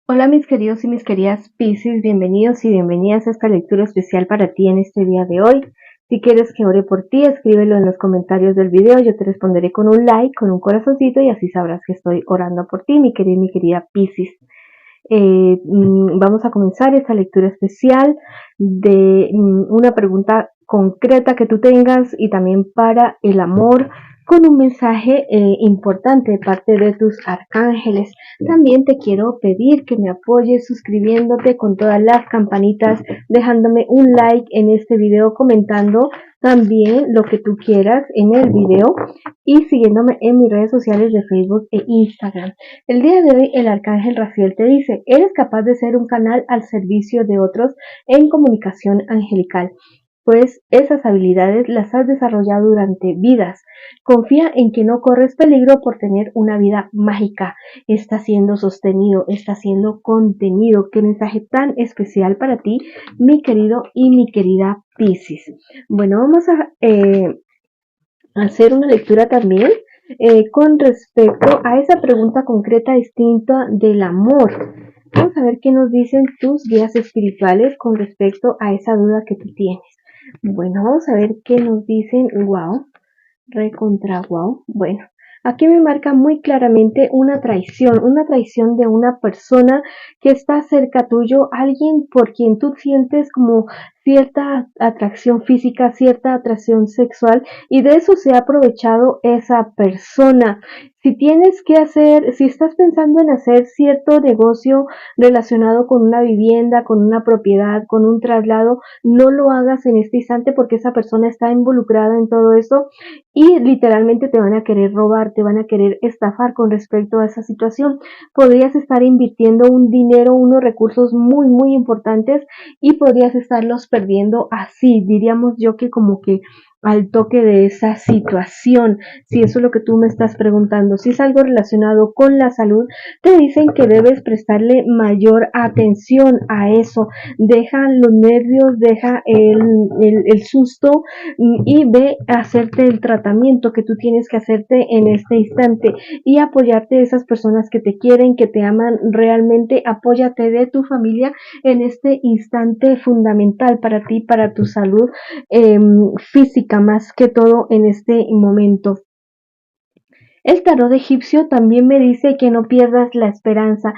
Hola mis queridos y mis queridas Piscis, bienvenidos y bienvenidas a esta lectura especial para ti en este día de hoy. Si quieres que ore por ti, escríbelo en los comentarios del video, yo te responderé con un like, con un corazoncito y así sabrás que estoy orando por ti, mi querido y mi querida Piscis. Vamos a comenzar esta lectura especial de una pregunta concreta que tú tengas y también para el amor con un mensaje importante de parte de tus arcángeles. También te quiero pedir que me apoyes suscribiéndote con todas las campanitas, dejándome un like en este video, comentando también lo que tú quieras en el video y siguiéndome en mis redes sociales de Facebook e Instagram. El día de hoy el arcángel Rafael te dice, eres capaz de ser un canal al servicio de otros en comunicación angelical, pues esas habilidades las has desarrollado durante vidas. Confía en que no corres peligro por tener una vida mágica. Está siendo sostenido, está siendo contenido. Qué mensaje tan especial para ti, mi querido y mi querida Piscis. Bueno, vamos a hacer una lectura también con respecto a esa pregunta concreta distinta del amor. Vamos a ver qué nos dicen tus guías espirituales con respecto a esa duda que tú tienes. Bueno, vamos a ver qué nos dicen. Wow, recontra wow. Bueno, aquí me marca muy claramente una traición de una persona que está cerca tuyo, alguien por quien tú sientes como cierta atracción física, cierta atracción sexual y de eso se ha aprovechado esa persona. Si tienes que hacer, si estás pensando en hacer cierto negocio relacionado con una vivienda, con una propiedad, con un traslado, no lo hagas en este instante porque esa persona está involucrada en todo eso y literalmente te van a querer robar, te van a querer estafar con respecto a esa situación. Podrías estar invirtiendo un dinero, unos recursos muy importantes y podrías estarlos perdiendo así, diríamos yo que como que al toque de esa situación, si eso es lo que tú me estás preguntando, si es algo relacionado con la salud, te dicen que debes prestarle mayor atención a eso, deja los nervios, deja el susto y ve a hacerte el tratamiento que tú tienes que hacerte en este instante y apoyarte de esas personas que te quieren, que te aman realmente, apóyate de tu familia en este instante fundamental para ti, para tu salud física más que todo en este momento. El tarot egipcio también me dice que no pierdas la esperanza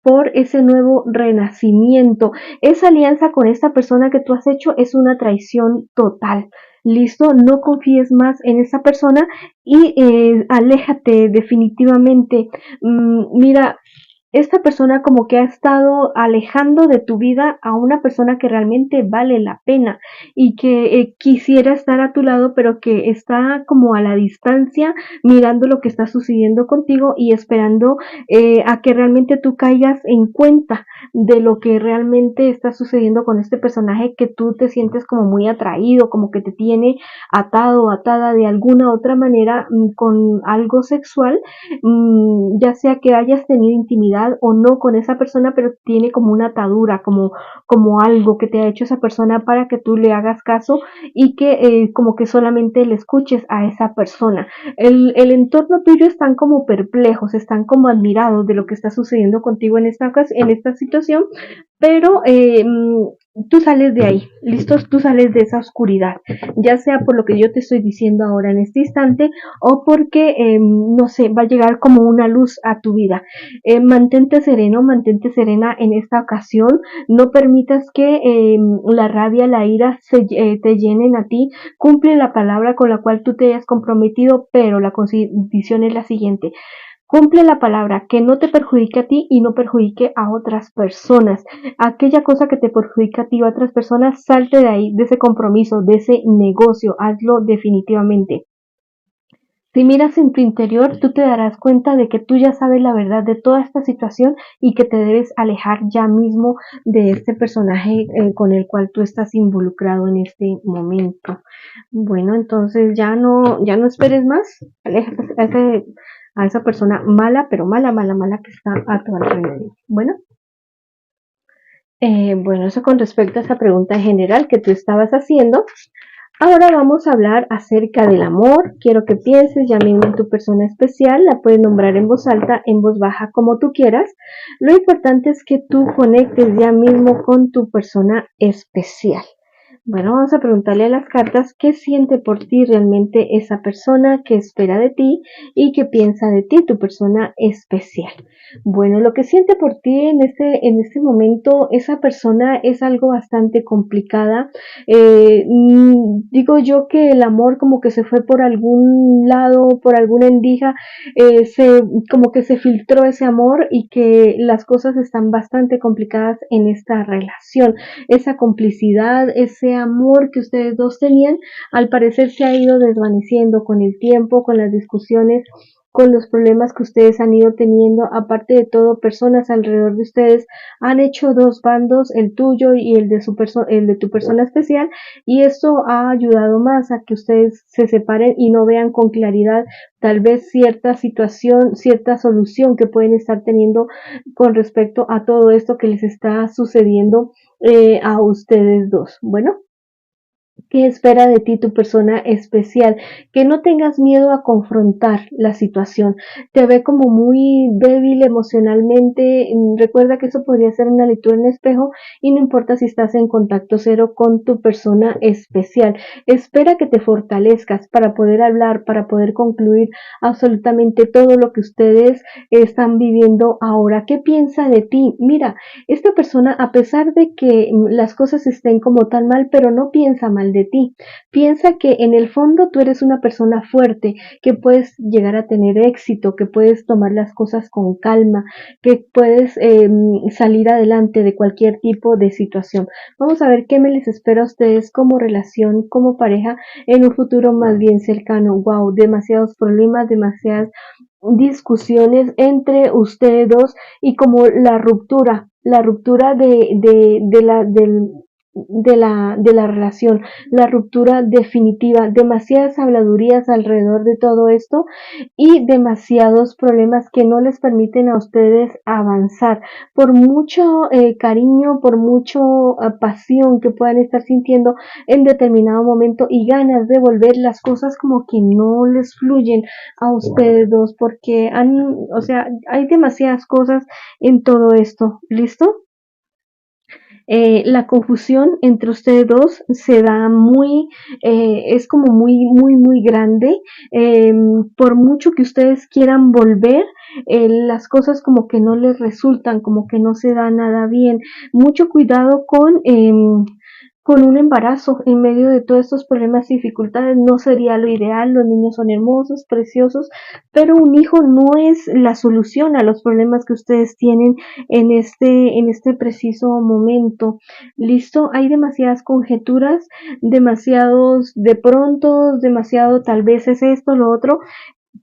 por ese nuevo renacimiento. Esa alianza con esta persona que tú has hecho es una traición total. Listo, no confíes más en esa persona y aléjate definitivamente. Mira, esta persona como que ha estado alejando de tu vida a una persona que realmente vale la pena y que quisiera estar a tu lado, pero que está como a la distancia mirando lo que está sucediendo contigo y esperando a que realmente tú caigas en cuenta de lo que realmente está sucediendo con este personaje que tú te sientes como muy atraído, como que te tiene atado o atada de alguna otra manera con algo sexual, ya sea que hayas tenido intimidad o no con esa persona, pero tiene como una atadura, como algo que te ha hecho esa persona para que tú le hagas caso y que como que solamente le escuches a esa persona. El entorno tuyo están como perplejos, están como admirados de lo que está sucediendo contigo en esta situación, pero tú sales de ahí, listos, tú sales de esa oscuridad, ya sea por lo que yo te estoy diciendo ahora en este instante o porque, no sé, va a llegar como una luz a tu vida. Mantente sereno, mantente serena en esta ocasión, no permitas que la rabia, la ira te llenen a ti, cumple la palabra con la cual tú te hayas comprometido, pero la condición es la siguiente. Cumple la palabra, que no te perjudique a ti y no perjudique a otras personas. Aquella cosa que te perjudica a ti o a otras personas, salte de ahí, de ese compromiso, de ese negocio, hazlo definitivamente. Si miras en tu interior, tú te darás cuenta de que tú ya sabes la verdad de toda esta situación y que te debes alejar ya mismo de este personaje con el cual tú estás involucrado en este momento. Bueno, entonces ya no esperes más, aléjate a esa persona mala, pero mala que está a tu alrededor. Bueno, eso con respecto a esa pregunta general que tú estabas haciendo. Ahora vamos a hablar acerca del amor. Quiero que pienses ya mismo en tu persona especial. La puedes nombrar en voz alta, en voz baja, como tú quieras. Lo importante es que tú conectes ya mismo con tu persona especial. Bueno, vamos a preguntarle a las cartas qué siente por ti realmente esa persona, qué espera de ti y qué piensa de ti, tu persona especial. Bueno, lo que siente por ti en este momento, esa persona es algo bastante complicada. Digo yo que el amor como que se fue por algún lado, por alguna endija, como que se filtró ese amor y que las cosas están bastante complicadas en esta relación. Esa complicidad, ese amor que ustedes dos tenían, al parecer se ha ido desvaneciendo con el tiempo, con las discusiones, con los problemas que ustedes han ido teniendo. Aparte de todo, personas alrededor de ustedes han hecho dos bandos, el tuyo y el de tu persona especial, y esto ha ayudado más a que ustedes se separen y no vean con claridad tal vez cierta situación, cierta solución que pueden estar teniendo con respecto a todo esto que les está sucediendo a ustedes dos. Bueno, ¿qué espera de ti tu persona especial? Que no tengas miedo a confrontar la situación. Te ve como muy débil emocionalmente. Recuerda que eso podría ser una lectura en espejo y no importa si estás en contacto cero con tu persona especial. Espera que te fortalezcas para poder hablar, para poder concluir absolutamente todo lo que ustedes están viviendo ahora. ¿Qué piensa de ti? Mira, esta persona, a pesar de que las cosas estén como tan mal, pero no piensa mal de ti. Piensa que en el fondo tú eres una persona fuerte, que puedes llegar a tener éxito, que puedes tomar las cosas con calma, que puedes salir adelante de cualquier tipo de situación. Vamos a ver qué me les espera a ustedes como relación, como pareja, en un futuro más bien cercano. Wow, demasiados problemas, demasiadas discusiones entre ustedes dos y como la ruptura de la relación, la ruptura definitiva, demasiadas habladurías alrededor de todo esto y demasiados problemas que no les permiten a ustedes avanzar. Por mucho cariño, por mucho pasión que puedan estar sintiendo en determinado momento y ganas de volver, las cosas como que no les fluyen a ustedes dos porque o sea, hay demasiadas cosas en todo esto. ¿Listo? La confusión entre ustedes dos se da es como muy grande. Por mucho que ustedes quieran volver, las cosas como que no les resultan, como que no se da nada bien. Mucho cuidado con un embarazo en medio de todos estos problemas y dificultades. No sería lo ideal. Los niños son hermosos, preciosos, pero un hijo no es la solución a los problemas que ustedes tienen en este preciso momento. Listo, hay demasiadas conjeturas, demasiados de pronto, demasiado tal vez es esto, lo otro,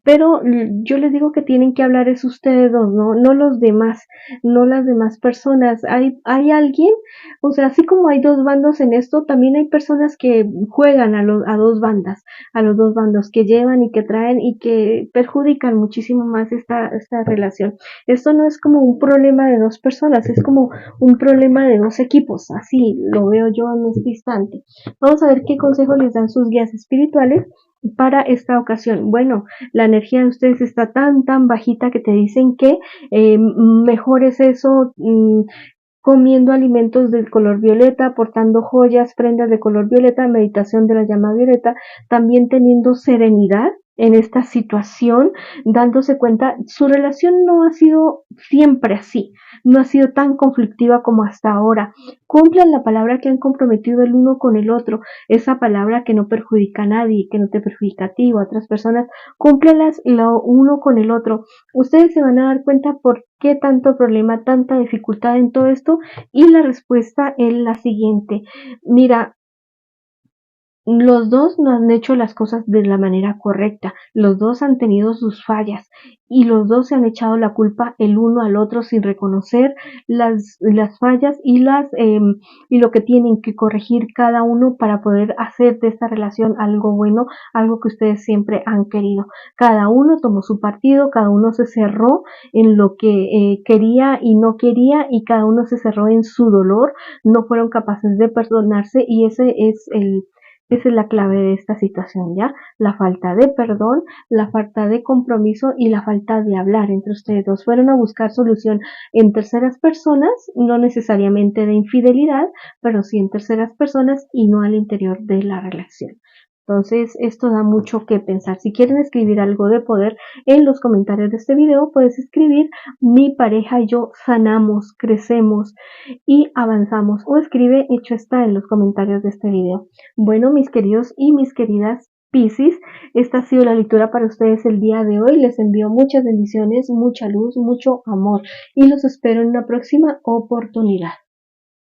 pero yo les digo que tienen que hablar es ustedes dos, no los demás, no las demás personas. Hay alguien, o sea, así como hay dos bandos en esto, también hay personas que juegan a dos bandas, a los dos bandos, que llevan y que traen y que perjudican muchísimo más esta relación. Esto no es como un problema de dos personas, es como un problema de dos equipos, así lo veo yo en este instante. Vamos a ver qué consejos les dan sus guías espirituales para esta ocasión. Bueno, la energía de ustedes está tan bajita que te dicen que mejor es eso, comiendo alimentos del color violeta, portando joyas, prendas de color violeta, meditación de la llama violeta, también teniendo serenidad en esta situación, dándose cuenta, su relación no ha sido siempre así, no ha sido tan conflictiva como hasta ahora. Cumplan la palabra que han comprometido el uno con el otro, esa palabra que no perjudica a nadie, que no te perjudica a ti o a otras personas, cúmplanlas lo uno con el otro. Ustedes se van a dar cuenta por qué tanto problema, tanta dificultad en todo esto y la respuesta es la siguiente. Mira, los dos no han hecho las cosas de la manera correcta, los dos han tenido sus fallas y los dos se han echado la culpa el uno al otro sin reconocer las fallas y lo que tienen que corregir cada uno para poder hacer de esta relación algo bueno, algo que ustedes siempre han querido. Cada uno tomó su partido, cada uno se cerró en lo que quería y no quería y cada uno se cerró en su dolor, no fueron capaces de perdonarse y ese es Esa es la clave de esta situación, ¿ya? La falta de perdón, la falta de compromiso y la falta de hablar entre ustedes dos. Fueron a buscar solución en terceras personas, no necesariamente de infidelidad, pero sí en terceras personas y no al interior de la relación. Entonces, esto da mucho que pensar. Si quieren escribir algo de poder en los comentarios de este video, puedes escribir: mi pareja y yo sanamos, crecemos y avanzamos. O escribe: hecho está, en los comentarios de este video. Bueno, mis queridos y mis queridas Piscis, esta ha sido la lectura para ustedes el día de hoy. Les envío muchas bendiciones, mucha luz, mucho amor y los espero en una próxima oportunidad.